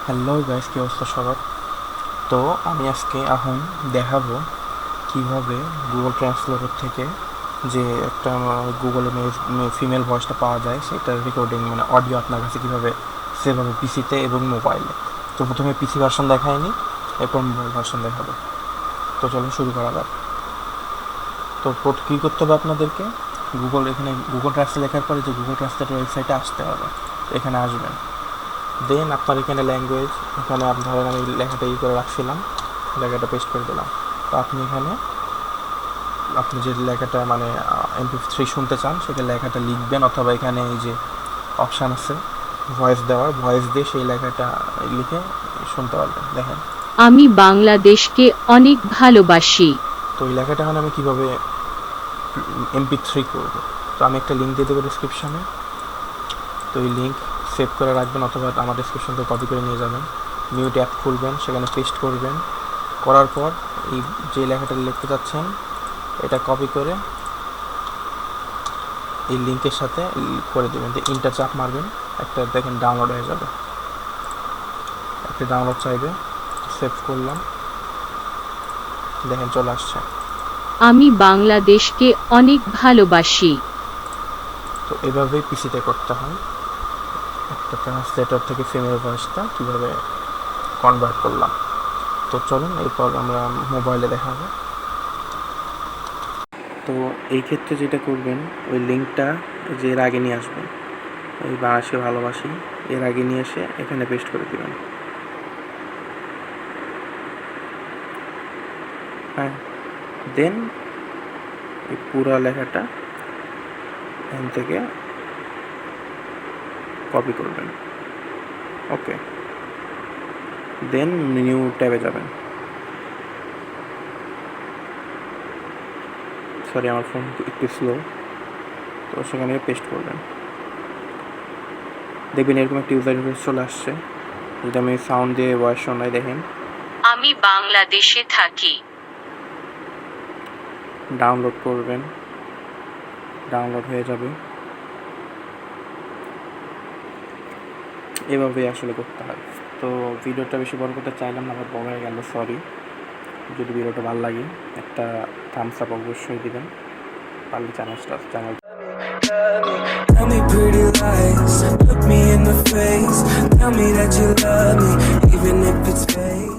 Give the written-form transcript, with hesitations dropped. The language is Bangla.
হ্যালো গাইস, কি অবস্থা সবার? তো আমি আজকে এখন দেখাবো কিভাবে গুগল ট্রান্সলেটর থেকে যে একটা গুগলে ফিমেল ভয়েসটা পাওয়া যায় সেটার রেকর্ডিং মানে অডিও আপনার কাছে কীভাবে সেভ হবে পিসিতে এবং মোবাইলে। তো প্রথমে পিসি ভার্সন দেখায়নি, এরপর মোবাইল ভার্সন দেখাবো। তো চলুন শুরু করা যাক। তো কী করতে হবে আপনাদেরকে, এখানে গুগল ট্রান্সলেট লেখার পরে যে গুগল ট্রান্সলেটর ওয়েবসাইটে আসতে হবে। তো এখানে আসবেন, দেন আপনার এখানে ল্যাঙ্গুয়েজ, এখানে আপনি ধরেন আমি লেখাটা করে রাখছিলাম, লেখাটা পেস্ট করে দিলাম। তো আপনি এখানে আপনি যে লেখাটা মানে mp3 শুনতে চান সেটা লেখাটা লিখবেন, অথবা এখানে এই যে অপশান আছে ভয়েস দেওয়ার, ভয়েস দিয়ে সেই লেখাটা লিখে শুনতে পারবেন। দেখেন, আমি বাংলাদেশকে অনেক ভালোবাসি। তো এই লেখাটা এখন আমি কীভাবে mp3 করব, তো আমি একটা লিঙ্ক দিয়ে দেবো ডিসক্রিপশানে। তো এই লিঙ্ক সেভ করে রাখবেন, অথবা আমার ডিসক্রিপশন থেকে কপি করে নিয়ে যাবেন। নিউ ট্যাব খুলবেন, সেখানে পেস্ট করবেন। করার পর এই যে লেখাটা লিখতে চাচ্ছেন এটা কপি করে এই লিঙ্কের সাথে করে দেবেন, যে ইন্টার চাপ মারবেন, একটা দেখেন ডাউনলোড হয়ে যাবে। একটা ডাউনলোড চাইবে, সেভ করলাম, দেখেন চলে আসছে। আমি বাংলাদেশকে অনেক ভালোবাসি। তো এভাবেই পিসিতে করতে হয়। একটা ট্রান্সলেটর থেকে ফিমেল ভয়েসটা কীভাবে কনভার্ট করলাম। তো চলুন এরপর আমরা মোবাইলে দেখাবো। তো এই ক্ষেত্রে যেটা করবেন, ওই লিঙ্কটা যে এর আগে নিয়ে আসবেন, ওই বাংলাদেশকে ভালোবাসি এর আগে নিয়ে এসে এখানে পেস্ট করে দেবেন। হ্যাঁ, দেন এই পুরো লেখাটা এখান থেকে কপি করবেন। ওকে, দেন নিউ ট্যাবে যাবেন। সরি, আমার ফোন একটু স্লো, তো সেখানে পেস্ট করবেন। দেখবেন এরকম একটা ইউজার ইন্টারফেস চলে আসছে। যদি আমি সাউন্ড দিয়ে ভয়েস শোনাই, দেখেন আমি বাংলাদেশে থাকি। ডাউনলোড করবেন, ডাউনলোড হয়ে যাবে। এভাবেই আসলে করতে হয়। তো ভিডিওটা বেশি বড় করতে চাইলাম না, আবার বড় হয়ে গেল, সরি। যদি ভিডিওটা ভালো লাগে একটা থামস আপ অবশ্যই দিবেন, পারলে channel Tell me pretty lies, look me in the face, tell me that you love me, even if it's fake.